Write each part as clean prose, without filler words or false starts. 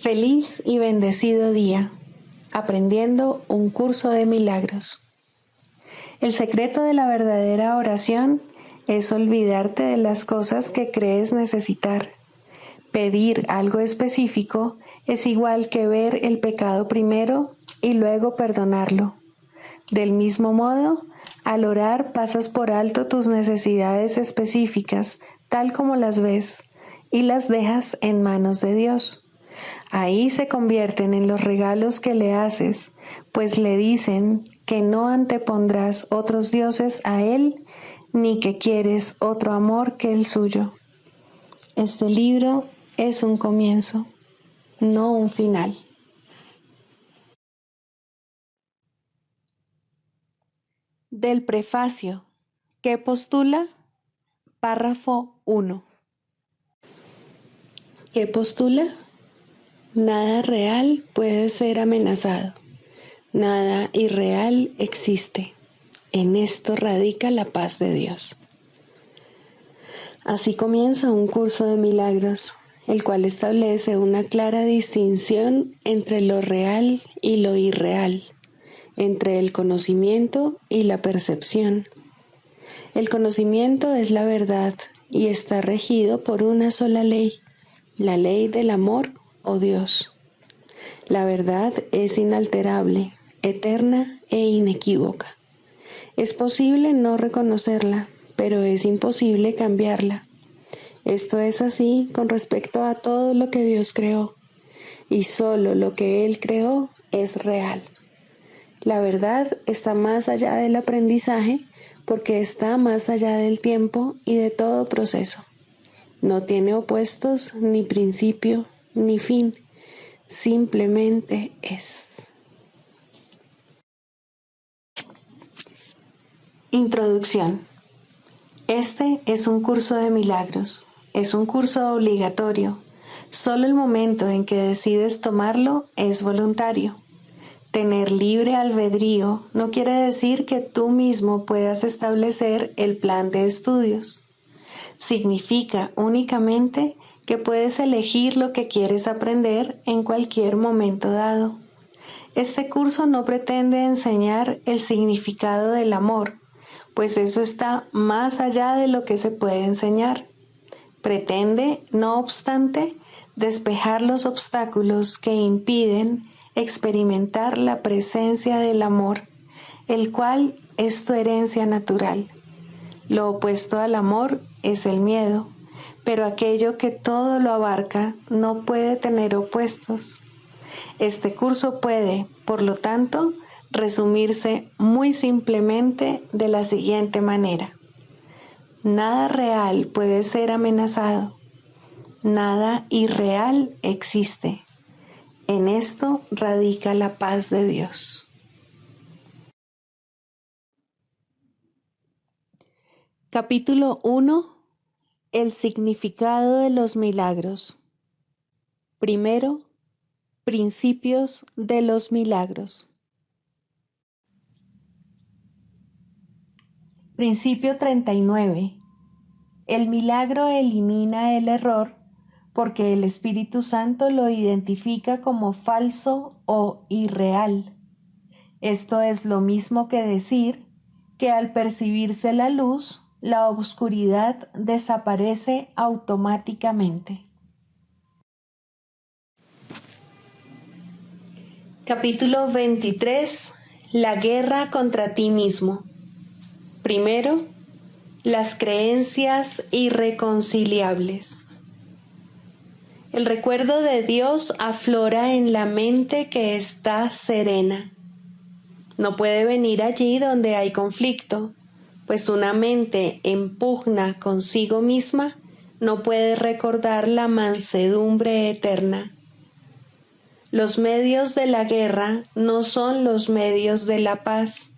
Feliz y bendecido día, aprendiendo un curso de milagros. El secreto de la verdadera oración es olvidarte de las cosas que crees necesitar. Pedir algo específico es igual que ver el pecado primero y luego perdonarlo. Del mismo modo, al orar pasas por alto tus necesidades específicas, tal como las ves, y las dejas en manos de Dios. Ahí se convierten en los regalos que le haces, pues le dicen que no antepondrás otros dioses a Él, ni que quieres otro amor que el suyo. Este libro es un comienzo, no un final. Del prefacio, que postula, párrafo 1. ¿Qué postula? Nada real puede ser amenazado. Nada irreal existe. En esto radica la paz de Dios. Así comienza un curso de milagros, el cual establece una clara distinción entre lo real y lo irreal, entre el conocimiento y la percepción. El conocimiento es la verdad y está regido por una sola ley, la ley del amor o Dios. La verdad es inalterable, eterna e inequívoca. Es posible no reconocerla, pero es imposible cambiarla. Esto es así con respecto a todo lo que Dios creó, y solo lo que Él creó es real. La verdad está más allá del aprendizaje porque está más allá del tiempo y de todo proceso. No tiene opuestos, ni principio, ni fin. Simplemente es. Introducción. Este es un curso de milagros. Es un curso obligatorio. Solo el momento en que decides tomarlo es voluntario. Tener libre albedrío no quiere decir que tú mismo puedas establecer el plan de estudios. Significa únicamente que puedes elegir lo que quieres aprender en cualquier momento dado. Este curso no pretende enseñar el significado del amor, pues eso está más allá de lo que se puede enseñar. Pretende, no obstante, despejar los obstáculos que impiden experimentar la presencia del amor, el cual es tu herencia natural. Lo opuesto al amor es el miedo, pero aquello que todo lo abarca no puede tener opuestos. Este curso puede, por lo tanto, resumirse muy simplemente de la siguiente manera. Nada real puede ser amenazado. Nada irreal existe. En esto radica la paz de Dios. Capítulo 1. El significado de los milagros. Primero, principios de los milagros. Principio 39. El milagro elimina el error porque el Espíritu Santo lo identifica como falso o irreal. Esto es lo mismo que decir que al percibirse la luz, la oscuridad desaparece automáticamente. Capítulo 23. La guerra contra ti mismo. Primero, las creencias irreconciliables. El recuerdo de Dios aflora en la mente que está serena. No puede venir allí donde hay conflicto, pues una mente en pugna consigo misma no puede recordar la mansedumbre eterna. Los medios de la guerra no son los medios de la paz,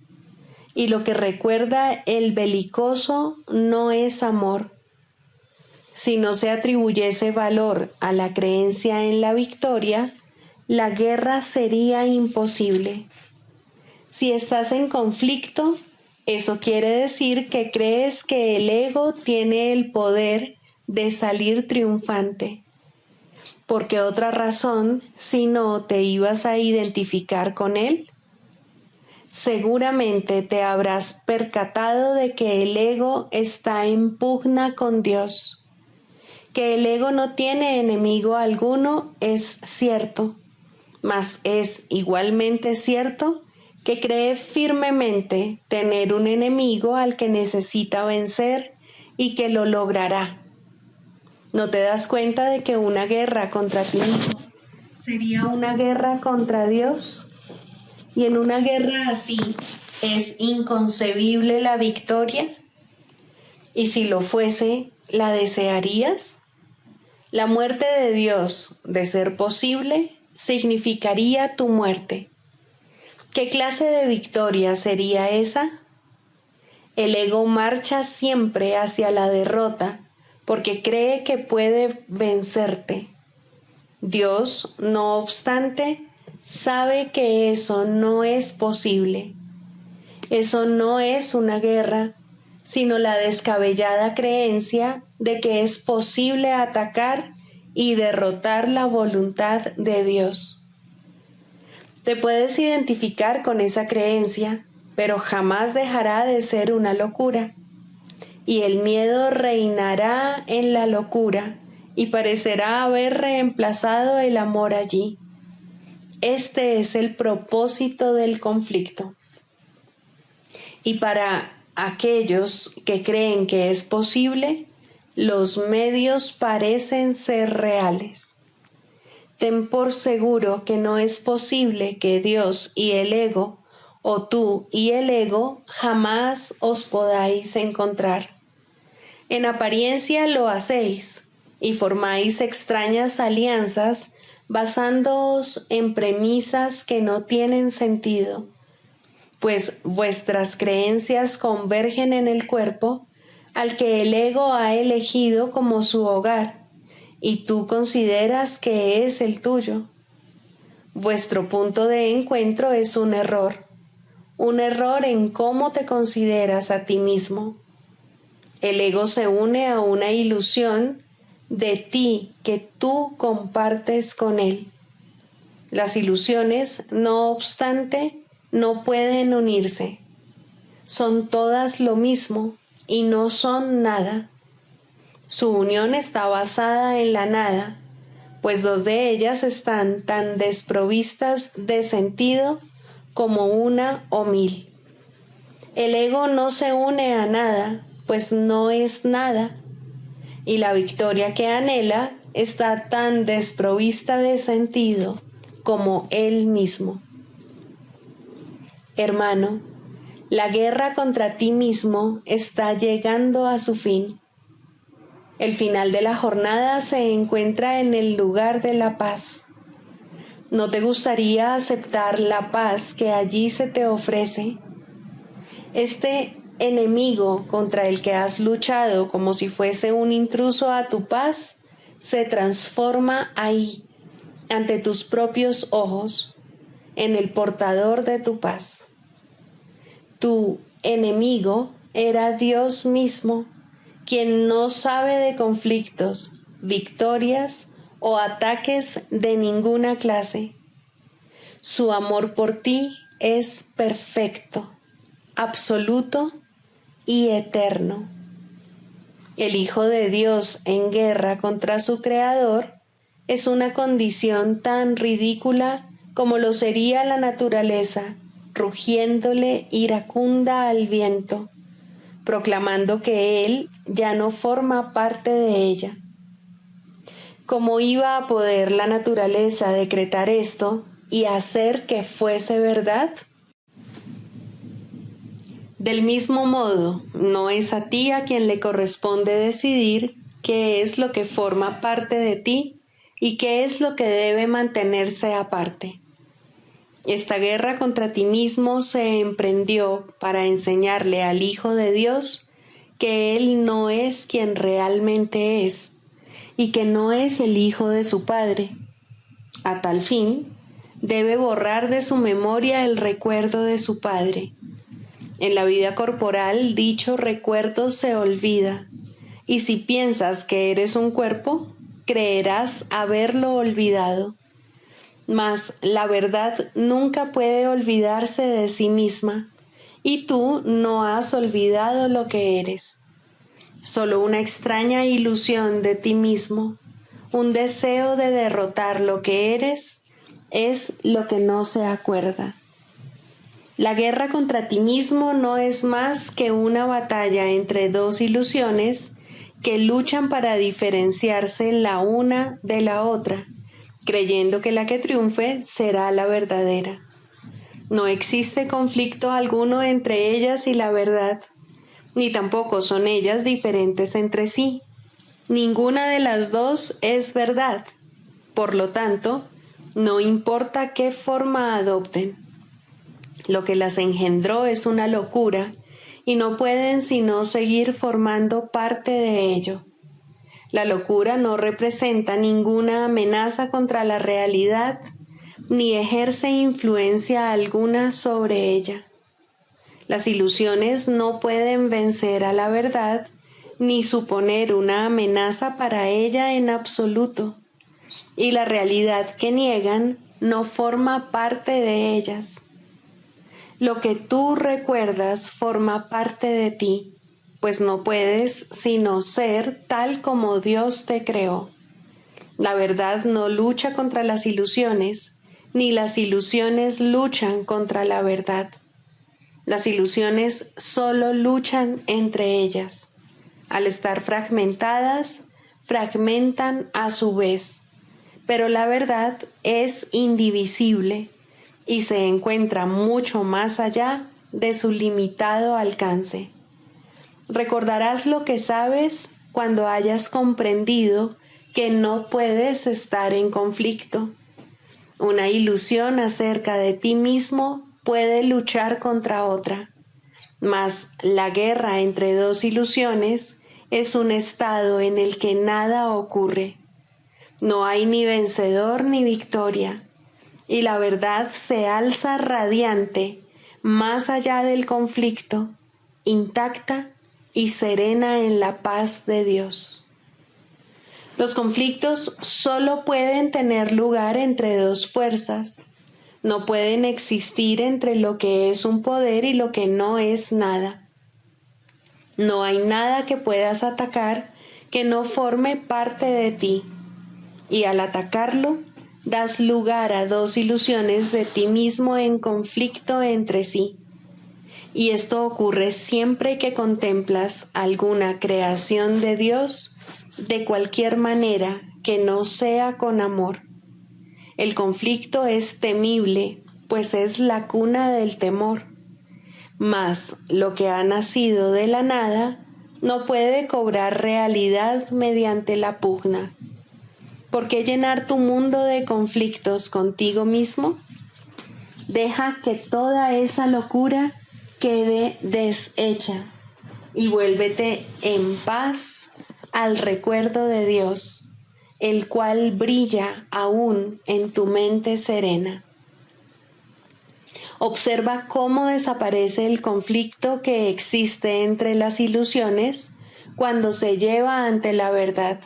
y lo que recuerda el belicoso no es amor. Si no se atribuyese valor a la creencia en la victoria, la guerra sería imposible. Si estás en conflicto, eso quiere decir que crees que el ego tiene el poder de salir triunfante. ¿Por qué otra razón si no te ibas a identificar con él? Seguramente te habrás percatado de que el ego está en pugna con Dios. Que el ego no tiene enemigo alguno es cierto, mas es igualmente cierto que cree firmemente tener un enemigo al que necesita vencer y que lo logrará. ¿No te das cuenta de que una guerra contra ti mismo sería una guerra contra Dios? Y en una guerra así, ¿es inconcebible la victoria? Y si lo fuese, ¿la desearías? La muerte de Dios, de ser posible, significaría tu muerte. ¿Qué clase de victoria sería esa? El ego marcha siempre hacia la derrota porque cree que puede vencerte. Dios, no obstante, sabe que eso no es posible. Eso no es una guerra, sino la descabellada creencia de que es posible atacar y derrotar la voluntad de Dios. Te puedes identificar con esa creencia, pero jamás dejará de ser una locura. Y el miedo reinará en la locura y parecerá haber reemplazado el amor allí. Este es el propósito del conflicto. Y para aquellos que creen que es posible, los medios parecen ser reales. Ten por seguro que no es posible que Dios y el ego, o tú y el ego, jamás os podáis encontrar. En apariencia lo hacéis y formáis extrañas alianzas basándoos en premisas que no tienen sentido, pues vuestras creencias convergen en el cuerpo al que el ego ha elegido como su hogar y tú consideras que es el tuyo. Vuestro punto de encuentro es un error en cómo te consideras a ti mismo. El ego se une a una ilusión de ti que tú compartes con él. Las ilusiones, no obstante, no pueden unirse. Son todas lo mismo y no son nada. Su unión está basada en la nada, pues dos de ellas están tan desprovistas de sentido como una o mil. El ego no se une a nada, pues no es nada, y la victoria que anhela está tan desprovista de sentido como él mismo. Hermano, la guerra contra ti mismo está llegando a su fin. El final de la jornada se encuentra en el lugar de la paz. ¿No te gustaría aceptar la paz que allí se te ofrece? Este enemigo contra el que has luchado como si fuese un intruso a tu paz, se transforma ahí, ante tus propios ojos, en el portador de tu paz. Tu enemigo era Dios mismo, quien no sabe de conflictos, victorias o ataques de ninguna clase. Su amor por ti es perfecto, absoluto y eterno. El Hijo de Dios en guerra contra su Creador es una condición tan ridícula como lo sería la naturaleza, rugiéndole iracunda al viento, proclamando que él ya no forma parte de ella. ¿Cómo iba a poder la naturaleza decretar esto y hacer que fuese verdad? Del mismo modo, no es a ti a quien le corresponde decidir qué es lo que forma parte de ti y qué es lo que debe mantenerse aparte. Esta guerra contra ti mismo se emprendió para enseñarle al Hijo de Dios que Él no es quien realmente es y que no es el Hijo de su Padre. A tal fin, debe borrar de su memoria el recuerdo de su Padre. En la vida corporal, dicho recuerdo se olvida, y si piensas que eres un cuerpo, creerás haberlo olvidado. Mas la verdad nunca puede olvidarse de sí misma, y tú no has olvidado lo que eres. Solo una extraña ilusión de ti mismo, un deseo de derrotar lo que eres, es lo que no se acuerda. La guerra contra ti mismo no es más que una batalla entre dos ilusiones que luchan para diferenciarse la una de la otra, creyendo que la que triunfe será la verdadera. No existe conflicto alguno entre ellas y la verdad, ni tampoco son ellas diferentes entre sí. Ninguna de las dos es verdad. Por lo tanto, no importa qué forma adopten. Lo que las engendró es una locura y no pueden sino seguir formando parte de ello. La locura no representa ninguna amenaza contra la realidad ni ejerce influencia alguna sobre ella. Las ilusiones no pueden vencer a la verdad ni suponer una amenaza para ella en absoluto, y la realidad que niegan no forma parte de ellas. Lo que tú recuerdas forma parte de ti, pues no puedes sino ser tal como Dios te creó. La verdad no lucha contra las ilusiones, ni las ilusiones luchan contra la verdad. Las ilusiones solo luchan entre ellas. Al estar fragmentadas, fragmentan a su vez, pero la verdad es indivisible y se encuentra mucho más allá de su limitado alcance. Recordarás lo que sabes cuando hayas comprendido que no puedes estar en conflicto. Una ilusión acerca de ti mismo puede luchar contra otra, mas la guerra entre dos ilusiones es un estado en el que nada ocurre. No hay ni vencedor ni victoria, y la verdad se alza radiante más allá del conflicto, intacta y serena en la paz de Dios. Los conflictos solo pueden tener lugar entre dos fuerzas. No pueden existir entre lo que es un poder y lo que no es nada. No hay nada que puedas atacar que no forme parte de ti, y al atacarlo, das lugar a dos ilusiones de ti mismo en conflicto entre sí. Y esto ocurre siempre que contemplas alguna creación de Dios de cualquier manera que no sea con amor. El conflicto es temible, pues es la cuna del temor. Mas lo que ha nacido de la nada no puede cobrar realidad mediante la pugna. ¿Por qué llenar tu mundo de conflictos contigo mismo? Deja que toda esa locura quede deshecha y vuélvete en paz al recuerdo de Dios, el cual brilla aún en tu mente serena. Observa cómo desaparece el conflicto que existe entre las ilusiones cuando se lleva ante la verdad,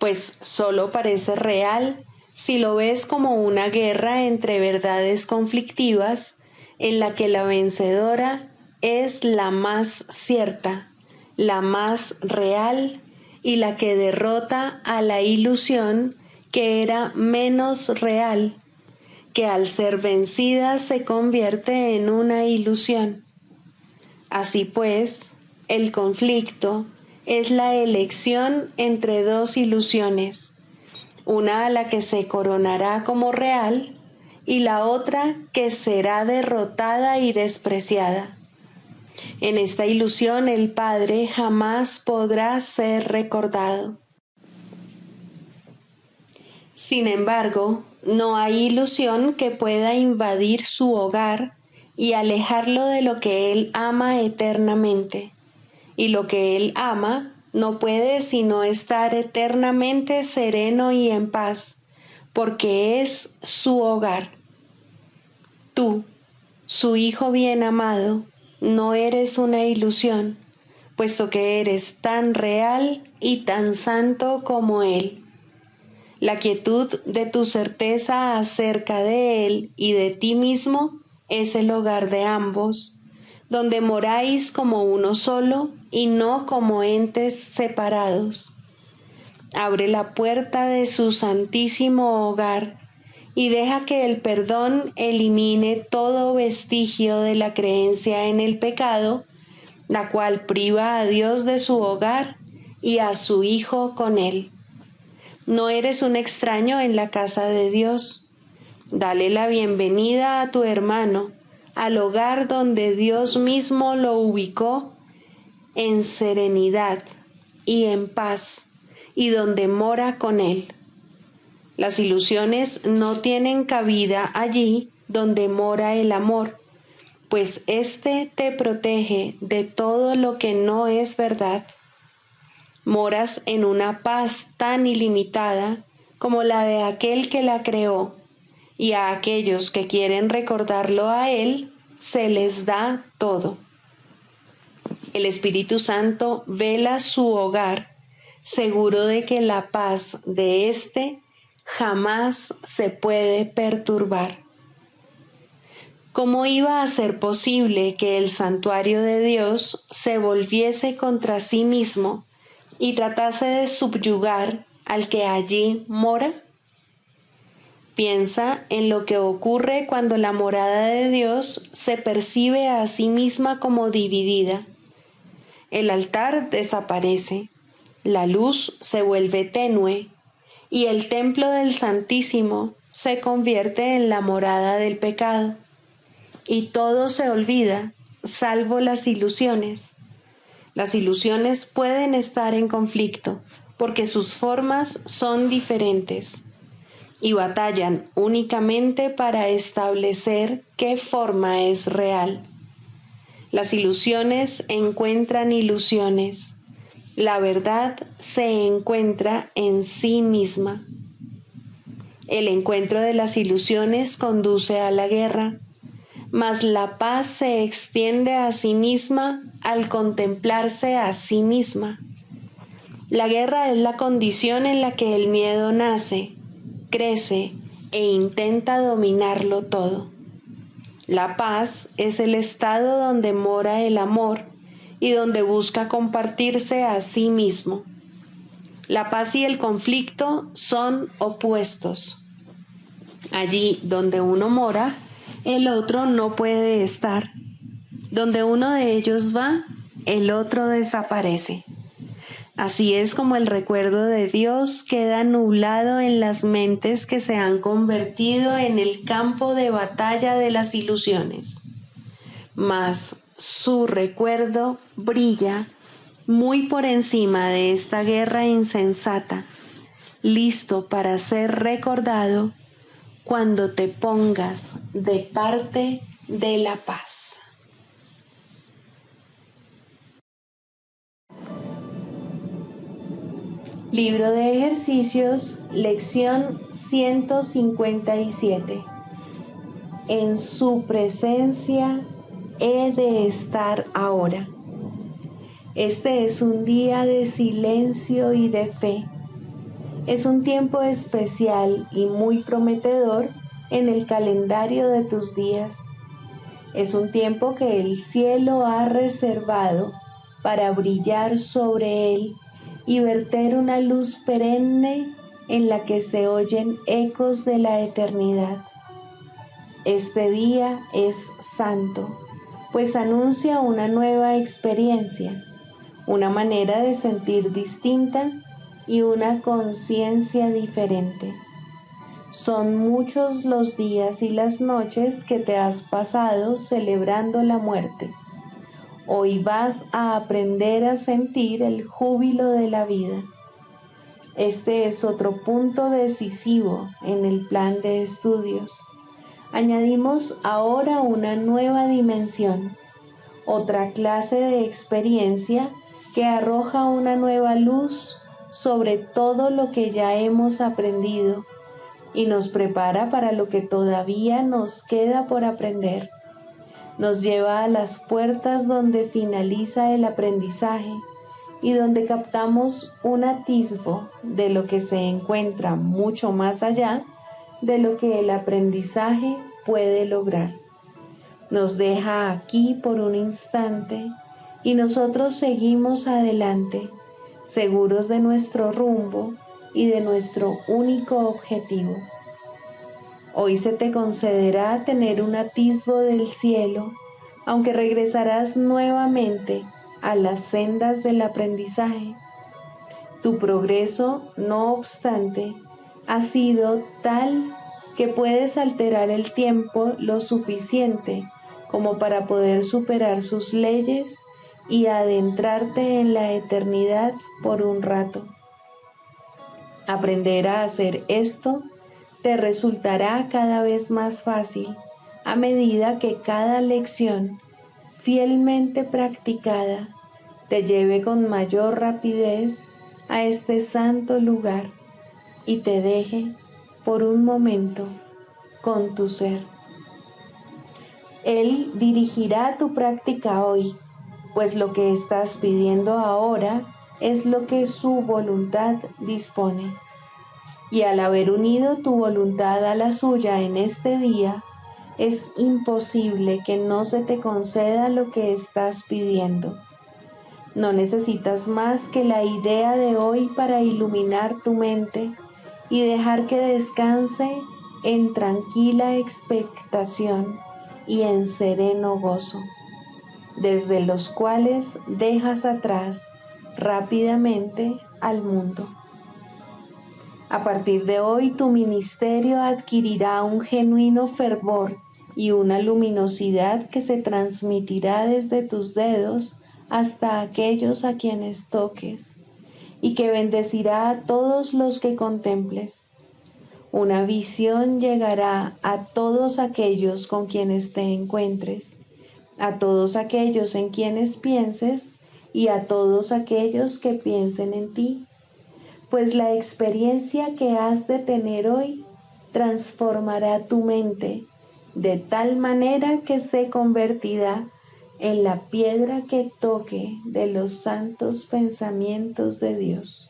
pues solo parece real si lo ves como una guerra entre verdades conflictivas en la que la vencedora es la más cierta, la más real y la que derrota a la ilusión que era menos real, que al ser vencida se convierte en una ilusión. Así pues, el conflicto es la elección entre dos ilusiones, una a la que se coronará como real y la otra que será derrotada y despreciada. En esta ilusión el Padre jamás podrá ser recordado. Sin embargo, no hay ilusión que pueda invadir su hogar y alejarlo de lo que Él ama eternamente, y lo que Él ama no puede sino estar eternamente sereno y en paz, porque es su hogar. Tú, su Hijo bien amado, no eres una ilusión, puesto que eres tan real y tan santo como Él. La quietud de tu certeza acerca de Él y de ti mismo es el hogar de ambos, donde moráis como uno solo y no como entes separados. Abre la puerta de su santísimo hogar y deja que el perdón elimine todo vestigio de la creencia en el pecado, la cual priva a Dios de su hogar y a su Hijo con él. No eres un extraño en la casa de Dios. Dale la bienvenida a tu hermano, al hogar donde Dios mismo lo ubicó en serenidad y en paz, y donde mora con él. Las ilusiones no tienen cabida allí donde mora el amor, pues éste te protege de todo lo que no es verdad. Moras en una paz tan ilimitada como la de aquel que la creó, y a aquellos que quieren recordarlo a él, se les da todo. El Espíritu Santo vela su hogar, seguro de que la paz de éste jamás se puede perturbar. ¿Cómo iba a ser posible que el santuario de Dios se volviese contra sí mismo y tratase de subyugar al que allí mora? Piensa en lo que ocurre cuando la morada de Dios se percibe a sí misma como dividida. El altar desaparece, la luz se vuelve tenue y el templo del Santísimo se convierte en la morada del pecado. Y todo se olvida, salvo las ilusiones. Las ilusiones pueden estar en conflicto porque sus formas son diferentes y batallan únicamente para establecer qué forma es real. Las ilusiones encuentran ilusiones. La verdad se encuentra en sí misma. El encuentro de las ilusiones conduce a la guerra, mas la paz se extiende a sí misma al contemplarse a sí misma. La guerra es la condición en la que el miedo nace, crece e intenta dominarlo todo. La paz es el estado donde mora el amor y donde busca compartirse a sí mismo. La paz y el conflicto son opuestos. Allí donde uno mora, el otro no puede estar. Donde uno de ellos va, el otro desaparece. Así es como el recuerdo de Dios queda nublado en las mentes que se han convertido en el campo de batalla de las ilusiones. Mas su recuerdo brilla muy por encima de esta guerra insensata, listo para ser recordado cuando te pongas de parte de la paz. Libro de ejercicios, lección 157. En su presencia he de estar ahora. Este es un día de silencio y de fe. Es un tiempo especial y muy prometedor en el calendario de tus días. Es un tiempo que el cielo ha reservado para brillar sobre él y verter una luz perenne en la que se oyen ecos de la eternidad. Este día es santo, pues anuncia una nueva experiencia, una manera de sentir distinta y una conciencia diferente. Son muchos los días y las noches que te has pasado celebrando la muerte. Hoy vas a aprender a sentir el júbilo de la vida. Este es otro punto decisivo en el plan de estudios. Añadimos ahora una nueva dimensión, otra clase de experiencia que arroja una nueva luz sobre todo lo que ya hemos aprendido y nos prepara para lo que todavía nos queda por aprender. Nos lleva a las puertas donde finaliza el aprendizaje y donde captamos un atisbo de lo que se encuentra mucho más allá de lo que el aprendizaje puede lograr. Nos deja aquí por un instante y nosotros seguimos adelante, seguros de nuestro rumbo y de nuestro único objetivo. Hoy se te concederá tener un atisbo del cielo, aunque regresarás nuevamente a las sendas del aprendizaje. Tu progreso, no obstante, ha sido tal que puedes alterar el tiempo lo suficiente como para poder superar sus leyes y adentrarte en la eternidad por un rato. Aprender a hacer esto te resultará cada vez más fácil a medida que cada lección fielmente practicada te lleve con mayor rapidez a este santo lugar y te deje por un momento con tu ser. Él dirigirá tu práctica hoy, pues lo que estás pidiendo ahora es lo que su voluntad dispone. Y al haber unido tu voluntad a la suya en este día, es imposible que no se te conceda lo que estás pidiendo. No necesitas más que la idea de hoy para iluminar tu mente y dejar que descanse en tranquila expectación y en sereno gozo, desde los cuales dejas atrás rápidamente al mundo. A partir de hoy tu ministerio adquirirá un genuino fervor y una luminosidad que se transmitirá desde tus dedos hasta aquellos a quienes toques, y que bendecirá a todos los que contemples. Una visión llegará a todos aquellos con quienes te encuentres, a todos aquellos en quienes pienses y a todos aquellos que piensen en ti, pues la experiencia que has de tener hoy transformará tu mente de tal manera que se convertirá en la piedra que toque de los santos pensamientos de Dios.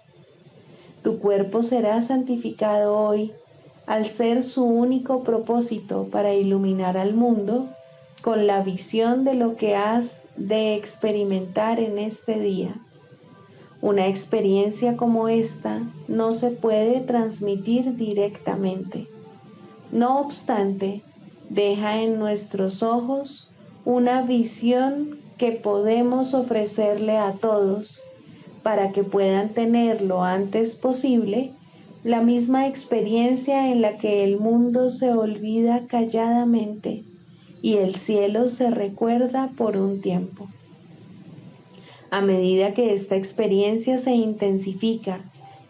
Tu cuerpo será santificado hoy al ser su único propósito para iluminar al mundo con la visión de lo que has de experimentar en este día. Una experiencia como esta no se puede transmitir directamente. No obstante, deja en nuestros ojos una visión que podemos ofrecerle a todos para que puedan tener lo antes posible la misma experiencia en la que el mundo se olvida calladamente y el cielo se recuerda por un tiempo. A medida que esta experiencia se intensifica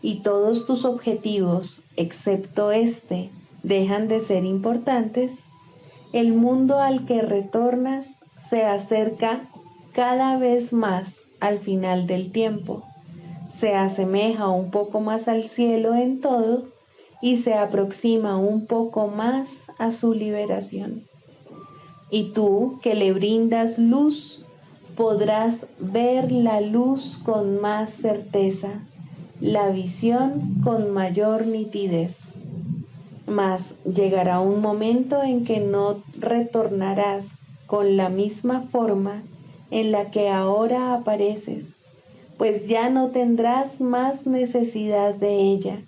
y todos tus objetivos, excepto este, dejan de ser importantes, el mundo al que retornas se acerca cada vez más al final del tiempo, se asemeja un poco más al cielo en todo y se aproxima un poco más a su liberación. Y tú, que le brindas luz, podrás ver la luz con más certeza, la visión con mayor nitidez. Mas llegará un momento en que no retornarás con la misma forma en la que ahora apareces, pues ya no tendrás más necesidad de ella,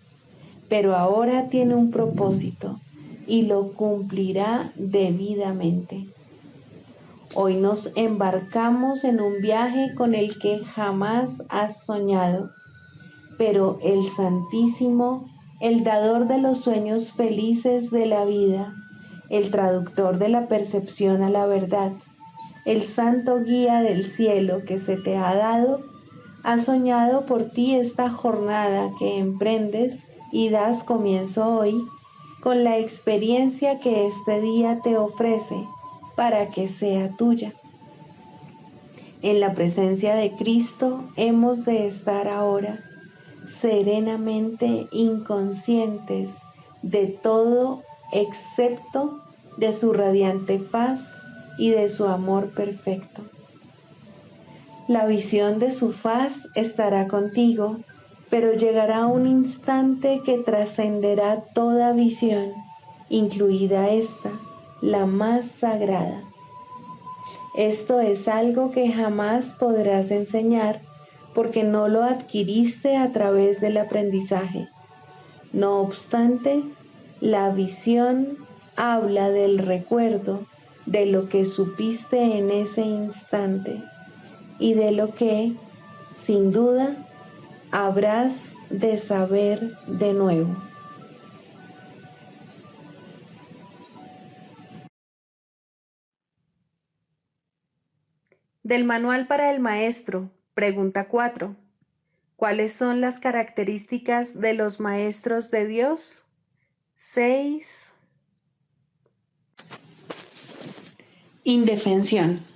pero ahora tiene un propósito y lo cumplirá debidamente. Hoy nos embarcamos en un viaje con el que jamás has soñado, pero el Santísimo, el dador de los sueños felices de la vida, el traductor de la percepción a la verdad, el santo guía del cielo que se te ha dado, ha soñado por ti esta jornada que emprendes y das comienzo hoy con la experiencia que este día te ofrece para que sea tuya. En la presencia de Cristo hemos de estar ahora serenamente inconscientes de todo excepto de su radiante paz y de su amor perfecto. La visión de su faz estará contigo, pero llegará un instante que trascenderá toda visión, incluida esta, la más sagrada. Esto es algo que jamás podrás enseñar porque no lo adquiriste a través del aprendizaje. No obstante, la visión habla del recuerdo de lo que supiste en ese instante y de lo que, sin duda, habrás de saber de nuevo. Del manual para el maestro, pregunta 4. ¿Cuáles son las características de los maestros de Dios? 6. Indefensión.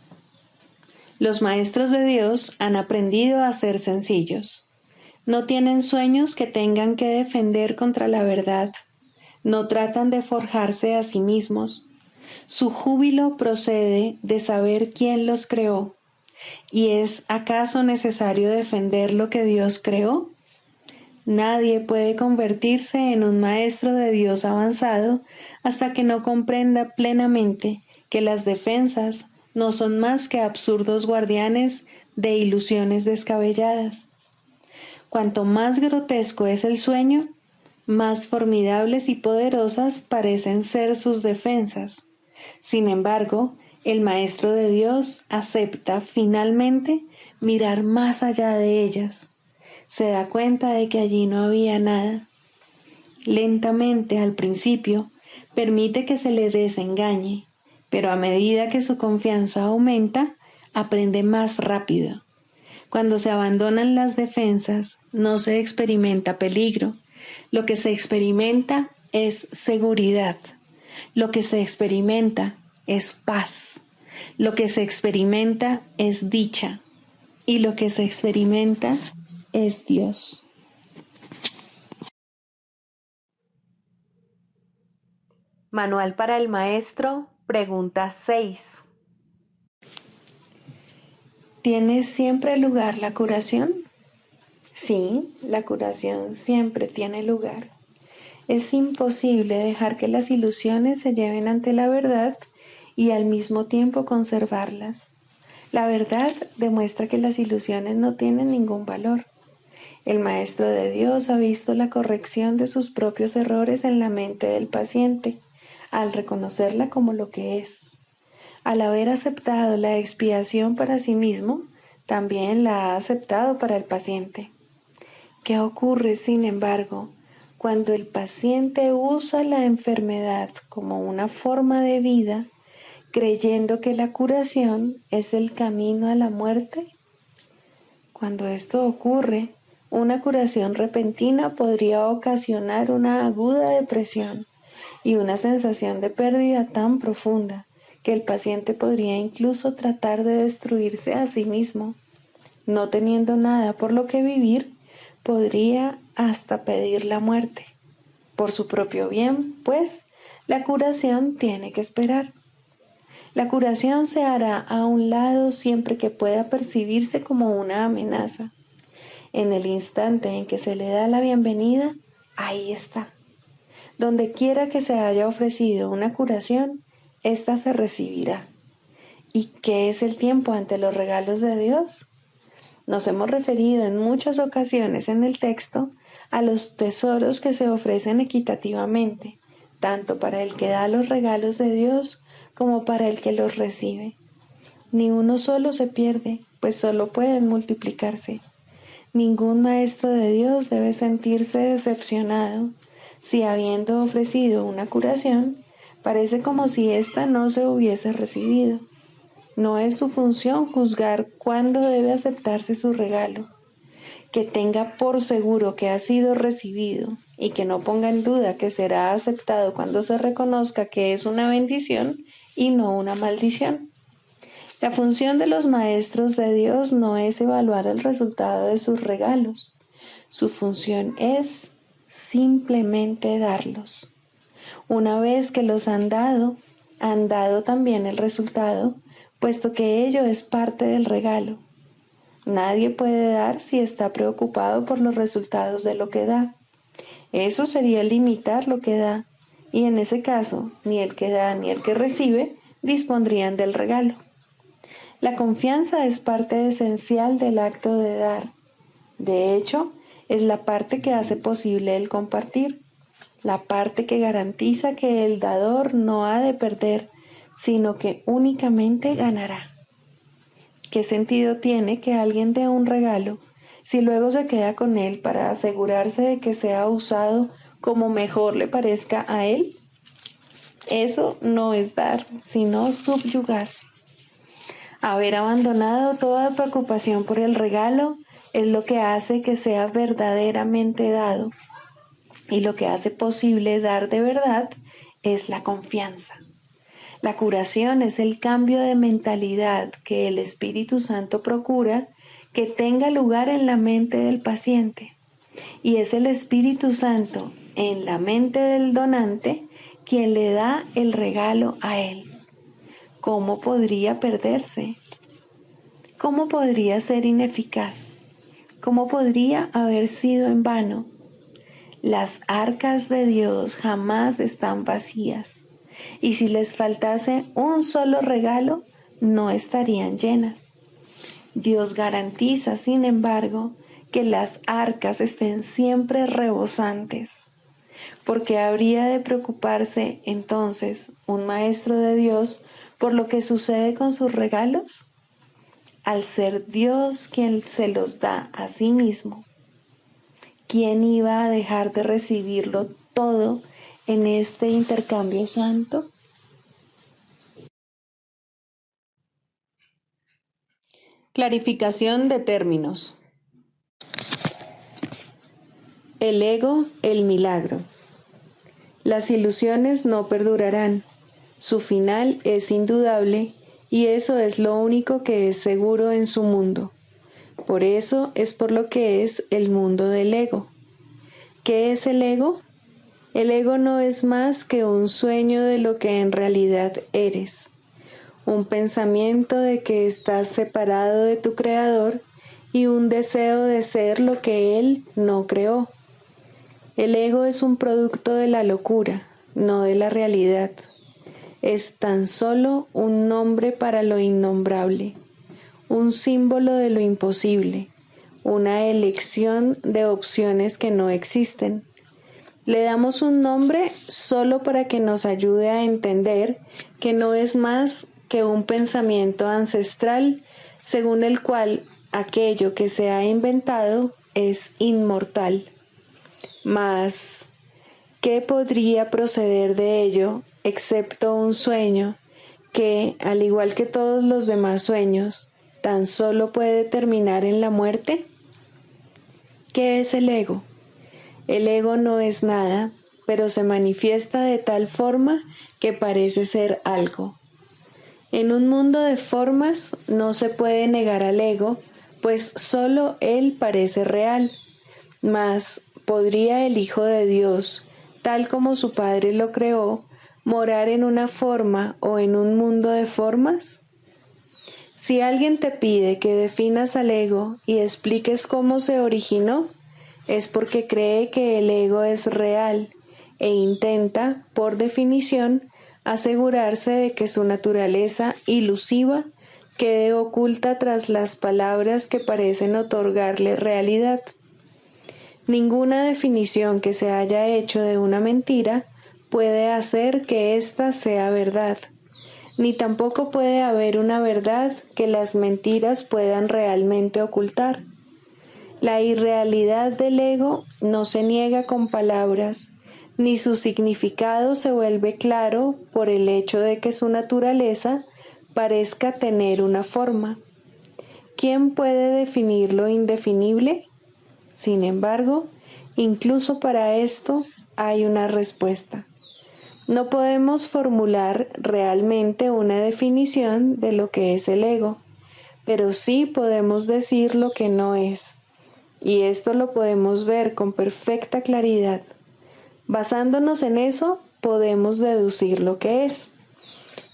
Los maestros de Dios han aprendido a ser sencillos. No tienen sueños que tengan que defender contra la verdad. No tratan de forjarse a sí mismos. Su júbilo procede de saber quién los creó. ¿Y es acaso necesario defender lo que Dios creó? Nadie puede convertirse en un maestro de Dios avanzado hasta que no comprenda plenamente que las defensas no son más que absurdos guardianes de ilusiones descabelladas. Cuanto más grotesco es el sueño, más formidables y poderosas parecen ser sus defensas. Sin embargo, el Maestro de Dios acepta finalmente mirar más allá de ellas. Se da cuenta de que allí no había nada. Lentamente, al principio, permite que se le desengañe, pero a medida que su confianza aumenta, aprende más rápido. Cuando se abandonan las defensas, no se experimenta peligro. Lo que se experimenta es seguridad. Lo que se experimenta es paz. Lo que se experimenta es dicha. Y lo que se experimenta es Dios. Manual para el maestro, pregunta 6. ¿Tiene siempre lugar la curación? Sí, la curación siempre tiene lugar. Es imposible dejar que las ilusiones se lleven ante la verdad y al mismo tiempo conservarlas. La verdad demuestra que las ilusiones no tienen ningún valor. El Maestro de Dios ha visto la corrección de sus propios errores en la mente del paciente, al reconocerla como lo que es. Al haber aceptado la expiación para sí mismo, también la ha aceptado para el paciente. ¿Qué ocurre, sin embargo, cuando el paciente usa la enfermedad como una forma de vida, creyendo que la curación es el camino a la muerte? Cuando esto ocurre, una curación repentina podría ocasionar una aguda depresión y una sensación de pérdida tan profunda que el paciente podría incluso tratar de destruirse a sí mismo. No teniendo nada por lo que vivir, podría hasta pedir la muerte. Por su propio bien, pues, la curación tiene que esperar. La curación se hará a un lado siempre que pueda percibirse como una amenaza. En el instante en que se le da la bienvenida, ahí está. Donde quiera que se haya ofrecido una curación, ésta se recibirá. ¿Y qué es el tiempo ante los regalos de Dios? Nos hemos referido en muchas ocasiones en el texto a los tesoros que se ofrecen equitativamente, tanto para el que da los regalos de Dios como para el que los recibe. Ni uno solo se pierde, pues solo pueden multiplicarse. Ningún maestro de Dios debe sentirse decepcionado si, habiendo ofrecido una curación, parece como si ésta no se hubiese recibido. No es su función juzgar cuándo debe aceptarse su regalo. Que tenga por seguro que ha sido recibido y que no ponga en duda que será aceptado cuando se reconozca que es una bendición y no una maldición. La función de los maestros de Dios no es evaluar el resultado de sus regalos. Su función es simplemente darlos. Una vez que los han dado también el resultado, puesto que ello es parte del regalo. Nadie puede dar si está preocupado por los resultados de lo que da. Eso sería limitar lo que da, y en ese caso, ni el que da ni el que recibe dispondrían del regalo. La confianza es parte esencial del acto de dar. De hecho, es la parte que hace posible el compartir, la parte que garantiza que el dador no ha de perder, sino que únicamente ganará. ¿Qué sentido tiene que alguien dé un regalo si luego se queda con él para asegurarse de que sea usado como mejor le parezca a él? Eso no es dar, sino subyugar. Haber abandonado toda preocupación por el regalo es lo que hace que sea verdaderamente dado, y lo que hace posible dar de verdad es la confianza. La curación es el cambio de mentalidad que el Espíritu Santo procura que tenga lugar en la mente del paciente, y es el Espíritu Santo en la mente del donante quien le da el regalo a él. ¿Cómo podría perderse? ¿Cómo podría ser ineficaz? ¿Cómo podría haber sido en vano? Las arcas de Dios jamás están vacías, y si les faltase un solo regalo, no estarían llenas. Dios garantiza, sin embargo, que las arcas estén siempre rebosantes. ¿Por qué habría de preocuparse entonces un maestro de Dios por lo que sucede con sus regalos? Al ser Dios quien se los da a sí mismo, ¿quién iba a dejar de recibirlo todo en este intercambio santo? Clarificación de términos. El ego, el milagro. Las ilusiones no perdurarán. Su final es indudable, y eso es lo único que es seguro en su mundo. Por eso es por lo que es el mundo del ego. ¿Qué es el ego? El ego no es más que un sueño de lo que en realidad eres, un pensamiento de que estás separado de tu Creador y un deseo de ser lo que Él no creó. El ego es un producto de la locura, no de la realidad. Es tan solo un nombre para lo innombrable, un símbolo de lo imposible, una elección de opciones que no existen. Le damos un nombre solo para que nos ayude a entender que no es más que un pensamiento ancestral según el cual aquello que se ha inventado es inmortal. Mas, ¿qué podría proceder de ello excepto un sueño que, al igual que todos los demás sueños, tan solo puede terminar en la muerte? ¿Qué es el ego? El ego no es nada, pero se manifiesta de tal forma que parece ser algo. En un mundo de formas no se puede negar al ego, pues solo él parece real. Mas, ¿podría el Hijo de Dios, tal como su Padre lo creó, morar en una forma o en un mundo de formas? Si alguien te pide que definas al ego y expliques cómo se originó, es porque cree que el ego es real e intenta, por definición, asegurarse de que su naturaleza ilusiva quede oculta tras las palabras que parecen otorgarle realidad. Ninguna definición que se haya hecho de una mentira puede hacer que ésta sea verdad, ni tampoco puede haber una verdad que las mentiras puedan realmente ocultar. La irrealidad del ego no se niega con palabras, ni su significado se vuelve claro por el hecho de que su naturaleza parezca tener una forma. ¿Quién puede definir lo indefinible? Sin embargo, incluso para esto hay una respuesta. No podemos formular realmente una definición de lo que es el ego, pero sí podemos decir lo que no es. Y esto lo podemos ver con perfecta claridad. Basándonos en eso, podemos deducir lo que es.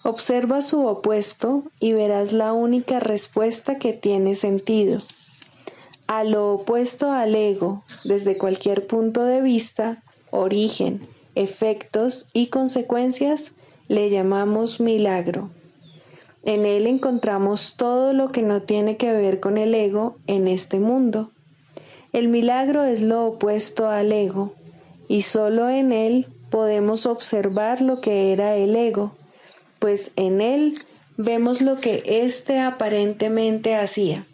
Observa su opuesto y verás la única respuesta que tiene sentido. A lo opuesto al ego, desde cualquier punto de vista, origen, efectos y consecuencias, le llamamos milagro. En él encontramos todo lo que no tiene que ver con el ego en este mundo. El milagro es lo opuesto al ego, y solo en él podemos observar lo que era el ego, pues en él vemos lo que éste aparentemente hacía,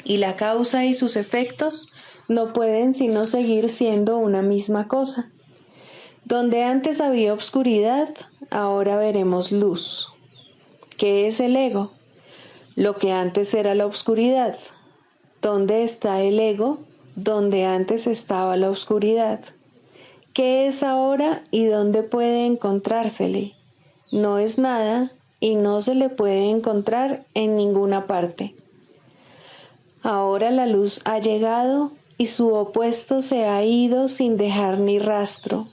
y la causa y sus efectos no pueden sino seguir siendo una misma cosa. Donde antes había obscuridad, ahora veremos luz. ¿Qué es el ego? Lo que antes era la obscuridad. ¿Dónde está el ego? Donde antes estaba la obscuridad. ¿Qué es ahora y dónde puede encontrársele? No es nada y no se le puede encontrar en ninguna parte. Ahora la luz ha llegado y su opuesto se ha ido sin dejar ni rastro.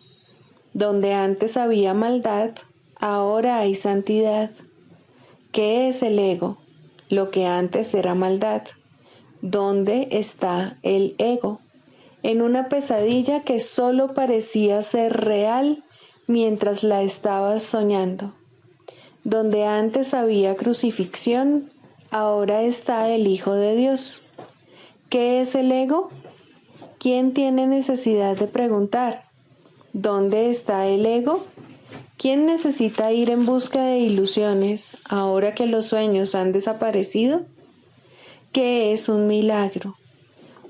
Donde antes había maldad, ahora hay santidad. ¿Qué es el ego? Lo que antes era maldad. ¿Dónde está el ego? En una pesadilla que solo parecía ser real mientras la estabas soñando. Donde antes había crucifixión, ahora está el Hijo de Dios. ¿Qué es el ego? ¿Quién tiene necesidad de preguntar? ¿Dónde está el ego? ¿Quién necesita ir en busca de ilusiones ahora que los sueños han desaparecido? ¿Qué es un milagro?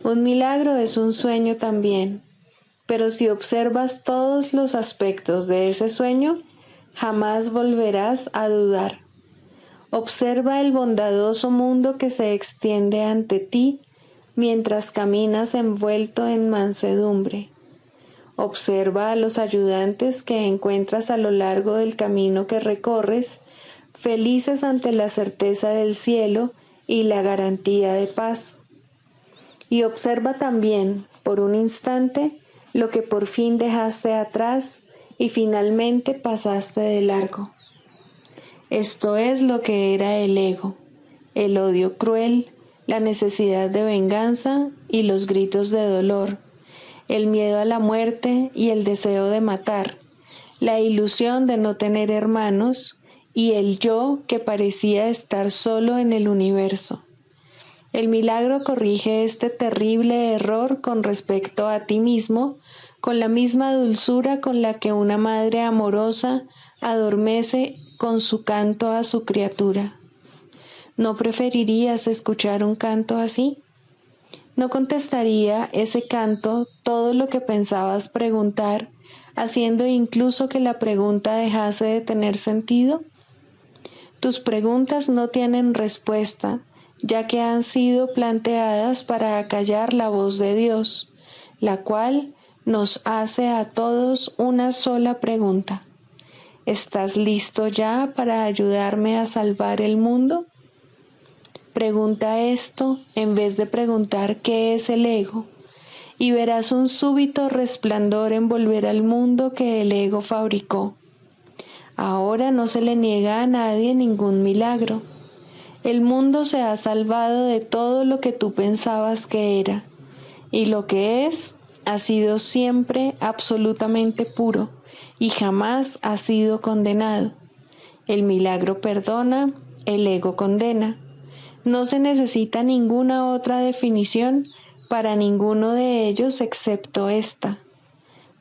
Un milagro es un sueño también, pero si observas todos los aspectos de ese sueño, jamás volverás a dudar. Observa el bondadoso mundo que se extiende ante ti mientras caminas envuelto en mansedumbre. Observa a los ayudantes que encuentras a lo largo del camino que recorres, felices ante la certeza del cielo y la garantía de paz. Y observa también, por un instante, lo que por fin dejaste atrás y finalmente pasaste de largo. Esto es lo que era el ego, el odio cruel, la necesidad de venganza y los gritos de dolor, el miedo a la muerte y el deseo de matar, la ilusión de no tener hermanos y el yo que parecía estar solo en el universo. El milagro corrige este terrible error con respecto a ti mismo, con la misma dulzura con la que una madre amorosa adormece con su canto a su criatura. ¿No preferirías escuchar un canto así? ¿No contestaría ese canto todo lo que pensabas preguntar, haciendo incluso que la pregunta dejase de tener sentido? Tus preguntas no tienen respuesta, ya que han sido planteadas para acallar la voz de Dios, la cual nos hace a todos una sola pregunta. ¿Estás listo ya para ayudarme a salvar el mundo? Pregunta esto en vez de preguntar qué es el ego, y verás un súbito resplandor envolver al mundo que el ego fabricó. Ahora no se le niega a nadie ningún milagro. El mundo se ha salvado de todo lo que tú pensabas que era, y lo que es ha sido siempre absolutamente puro y jamás ha sido condenado. El milagro perdona, el ego condena. No se necesita ninguna otra definición para ninguno de ellos excepto esta.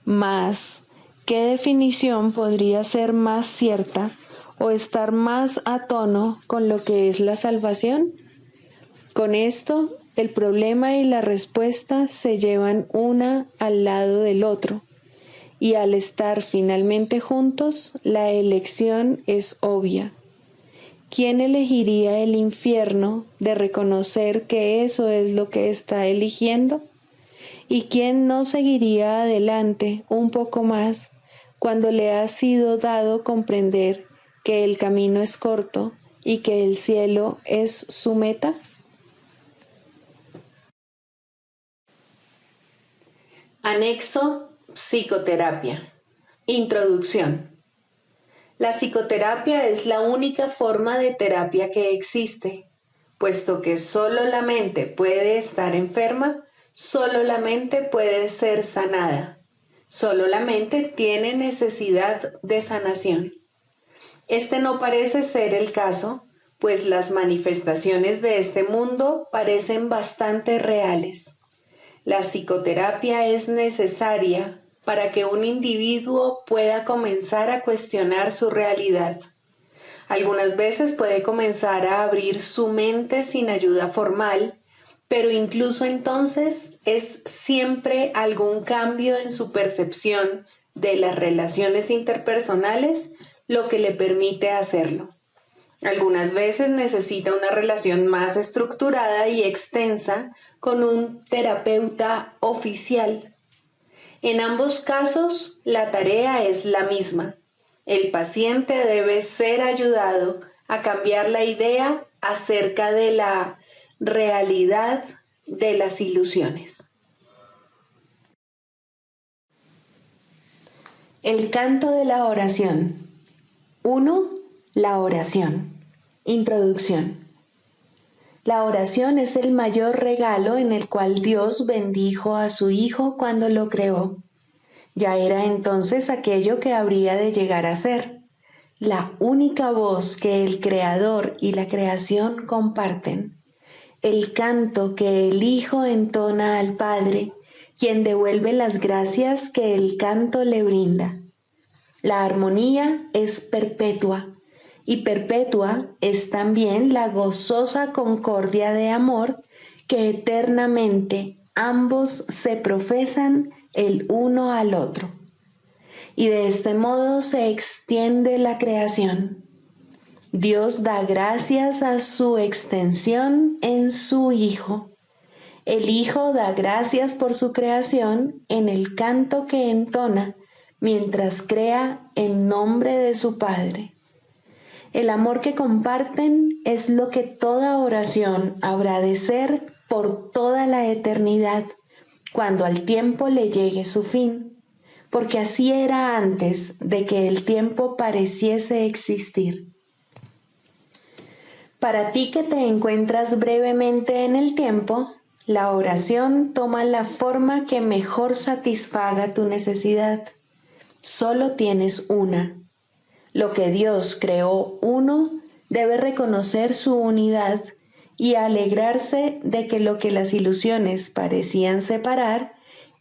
Mas, ¿qué definición podría ser más cierta o estar más a tono con lo que es la salvación? Con esto, el problema y la respuesta se llevan una al lado del otro, y al estar finalmente juntos, la elección es obvia. ¿Quién elegiría el infierno de reconocer que eso es lo que está eligiendo? ¿Y quién no seguiría adelante un poco más cuando le ha sido dado comprender que el camino es corto y que el cielo es su meta? Anexo Psicoterapia. Introducción. La psicoterapia es la única forma de terapia que existe, puesto que solo la mente puede estar enferma, solo la mente puede ser sanada, solo la mente tiene necesidad de sanación. Este no parece ser el caso, pues las manifestaciones de este mundo parecen bastante reales. La psicoterapia es necesaria para que un individuo pueda comenzar a cuestionar su realidad. Algunas veces puede comenzar a abrir su mente sin ayuda formal, pero incluso entonces es siempre algún cambio en su percepción de las relaciones interpersonales lo que le permite hacerlo. Algunas veces necesita una relación más estructurada y extensa con un terapeuta oficial. En ambos casos, la tarea es la misma. El paciente debe ser ayudado a cambiar la idea acerca de la realidad de las ilusiones. El canto de la oración. 1. La oración. Introducción. La oración es el mayor regalo en el cual Dios bendijo a su Hijo cuando lo creó. Ya era entonces aquello que habría de llegar a ser, la única voz que el Creador y la creación comparten, el canto que el Hijo entona al Padre, quien devuelve las gracias que el canto le brinda. La armonía es perpetua, y perpetua es también la gozosa concordia de amor que eternamente ambos se profesan el uno al otro. Y de este modo se extiende la creación. Dios da gracias a su extensión en su Hijo. El Hijo da gracias por su creación en el canto que entona mientras crea en nombre de su Padre. El amor que comparten es lo que toda oración habrá de ser por toda la eternidad, cuando al tiempo le llegue su fin, porque así era antes de que el tiempo pareciese existir. Para ti que te encuentras brevemente en el tiempo, la oración toma la forma que mejor satisfaga tu necesidad. Solo tienes una. Lo que Dios creó uno debe reconocer su unidad y alegrarse de que lo que las ilusiones parecían separar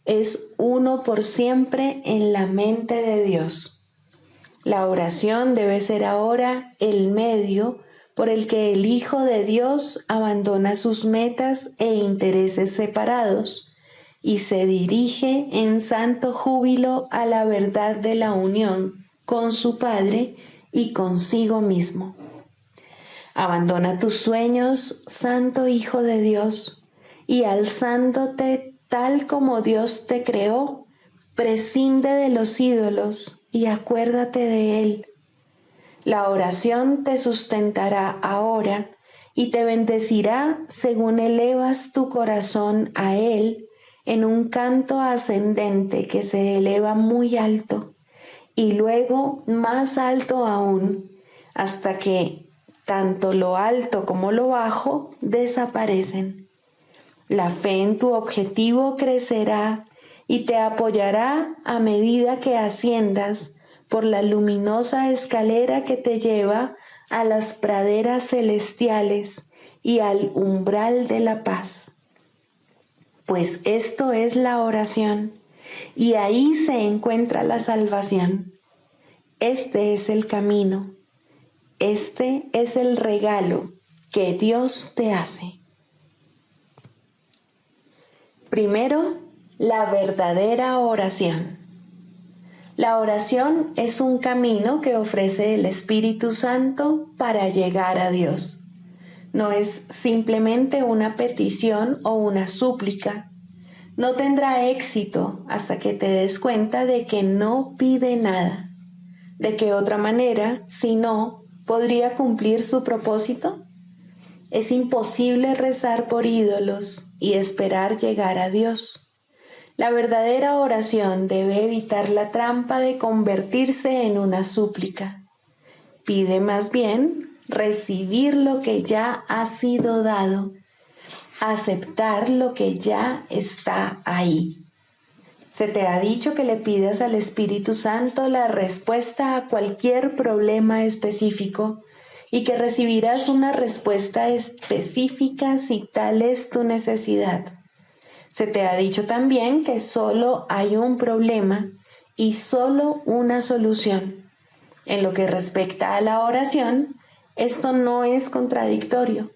es uno por siempre en la mente de Dios. La oración debe ser ahora el medio por el que el Hijo de Dios abandona sus metas e intereses separados y se dirige en santo júbilo a la verdad de la unión con su Padre y consigo mismo. Abandona tus sueños, Santo Hijo de Dios, y alzándote tal como Dios te creó, prescinde de los ídolos y acuérdate de Él. La oración te sustentará ahora y te bendecirá según elevas tu corazón a Él en un canto ascendente que se eleva muy alto y luego más alto aún, hasta que tanto lo alto como lo bajo desaparecen. La fe en tu objetivo crecerá y te apoyará a medida que asciendas por la luminosa escalera que te lleva a las praderas celestiales y al umbral de la paz. Pues esto es la oración, y ahí se encuentra la salvación. Este es el camino, este es el regalo que Dios te hace. Primero, la verdadera oración. La oración es un camino que ofrece el Espíritu Santo para llegar a Dios. No es simplemente una petición o una súplica. No tendrá éxito hasta que te des cuenta de que no pide nada. ¿De qué otra manera, si no, podría cumplir su propósito? Es imposible rezar por ídolos y esperar llegar a Dios. La verdadera oración debe evitar la trampa de convertirse en una súplica. Pide más bien recibir lo que ya ha sido dado, aceptar lo que ya está ahí. Se te ha dicho que le pidas al Espíritu Santo la respuesta a cualquier problema específico y que recibirás una respuesta específica si tal es tu necesidad. Se te ha dicho también que solo hay un problema y solo una solución. En lo que respecta a la oración, esto no es contradictorio.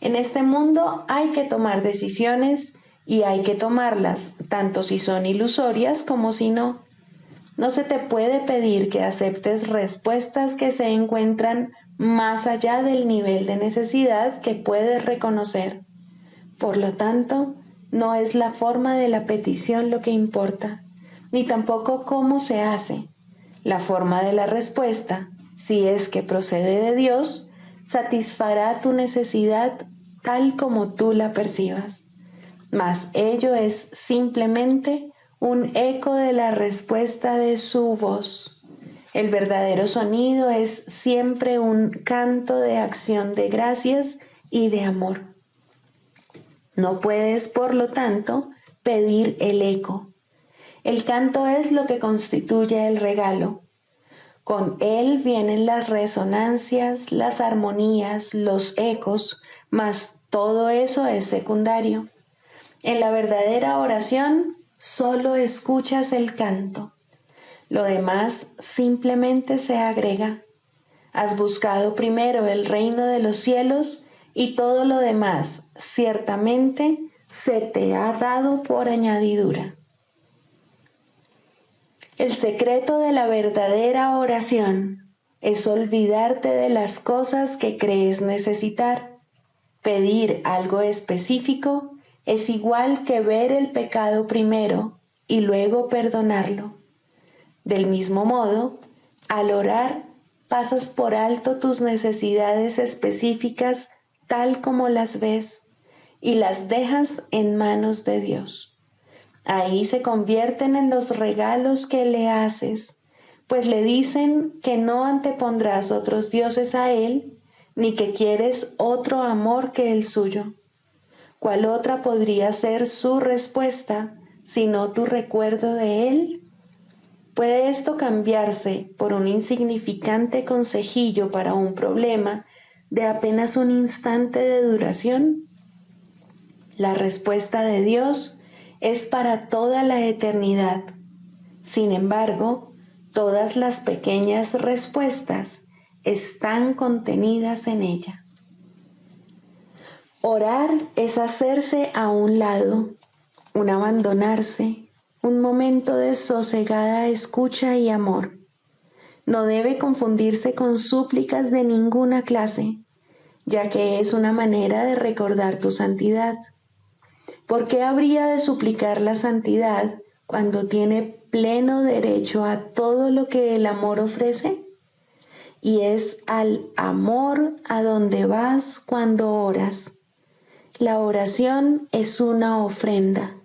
En este mundo hay que tomar decisiones y hay que tomarlas, tanto si son ilusorias como si no. No se te puede pedir que aceptes respuestas que se encuentran más allá del nivel de necesidad que puedes reconocer. Por lo tanto, no es la forma de la petición lo que importa, ni tampoco cómo se hace. La forma de la respuesta, si es que procede de Dios, satisfará tu necesidad tal como tú la percibas. Mas ello es simplemente un eco de la respuesta de su voz. El verdadero sonido es siempre un canto de acción de gracias y de amor. No puedes, por lo tanto, pedir el eco. El canto es lo que constituye el regalo. Con él vienen las resonancias, las armonías, los ecos, mas todo eso es secundario. En la verdadera oración solo escuchas el canto. Lo demás simplemente se agrega. Has buscado primero el reino de los cielos y todo lo demás ciertamente se te ha dado por añadidura. El secreto de la verdadera oración es olvidarte de las cosas que crees necesitar. Pedir algo específico es igual que ver el pecado primero y luego perdonarlo. Del mismo modo, al orar, pasas por alto tus necesidades específicas tal como las ves y las dejas en manos de Dios. Ahí se convierten en los regalos que le haces, pues le dicen que no antepondrás otros dioses a Él, ni que quieres otro amor que el suyo. ¿Cuál otra podría ser su respuesta, sino tu recuerdo de Él? ¿Puede esto cambiarse por un insignificante consejillo para un problema de apenas un instante de duración? La respuesta de Dios es para toda la eternidad. Sin embargo, todas las pequeñas respuestas están contenidas en ella. Orar es hacerse a un lado, un abandonarse, un momento de sosegada escucha y amor. No debe confundirse con súplicas de ninguna clase, ya que es una manera de recordar tu santidad. ¿Por qué habría de suplicar la santidad cuando tiene pleno derecho a todo lo que el amor ofrece? Y es al amor a donde vas cuando oras. La oración es una ofrenda,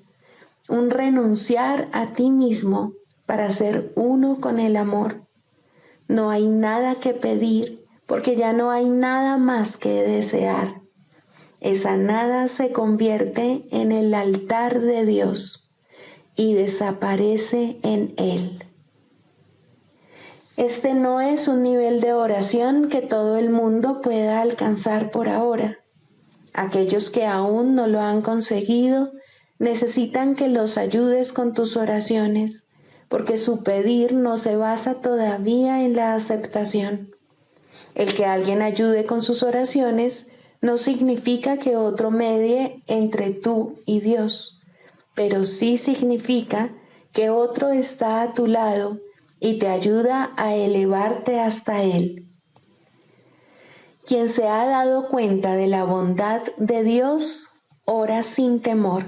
un renunciar a ti mismo para ser uno con el amor. No hay nada que pedir porque ya no hay nada más que desear. Esa nada se convierte en el altar de Dios y desaparece en Él. Este no es un nivel de oración que todo el mundo pueda alcanzar por ahora. Aquellos que aún no lo han conseguido necesitan que los ayudes con tus oraciones, porque su pedir no se basa todavía en la aceptación. El que alguien ayude con sus oraciones no significa que otro medie entre tú y Dios, pero sí significa que otro está a tu lado y te ayuda a elevarte hasta Él. Quien se ha dado cuenta de la bondad de Dios, ora sin temor,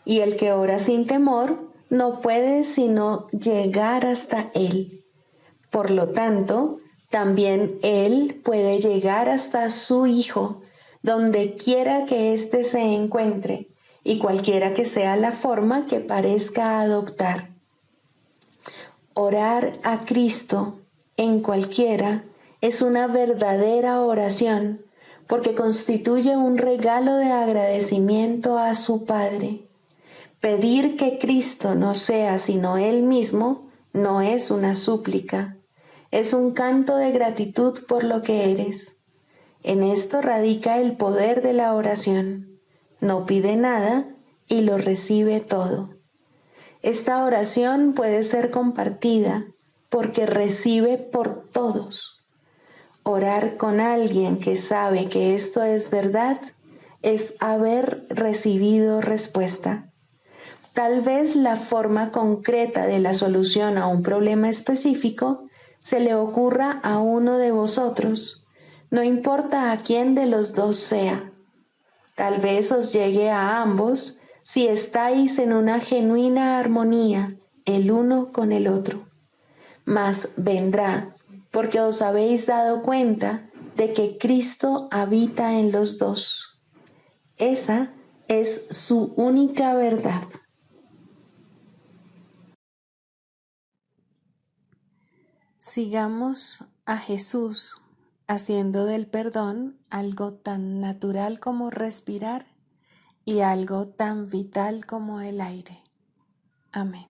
y el que ora sin temor no puede sino llegar hasta Él. Por lo tanto, también Él puede llegar hasta su Hijo, donde quiera que éste se encuentre, y cualquiera que sea la forma que parezca adoptar. Orar a Cristo en cualquiera Es una verdadera oración porque constituye un regalo de agradecimiento a su Padre. Pedir que Cristo no sea sino Él mismo no es una súplica, es un canto de gratitud por lo que eres. En esto radica el poder de la oración. No pide nada y lo recibe todo. Esta oración puede ser compartida porque recibe por todos. Orar con alguien que sabe que esto es verdad es haber recibido respuesta. Tal vez la forma concreta de la solución a un problema específico se le ocurra a uno de vosotros, no importa a quién de los dos sea. Tal vez os llegue a ambos si estáis en una genuina armonía el uno con el otro. Mas vendrá porque os habéis dado cuenta de que Cristo habita en los dos. Esa es su única verdad. Sigamos a Jesús haciendo del perdón algo tan natural como respirar y algo tan vital como el aire. Amén.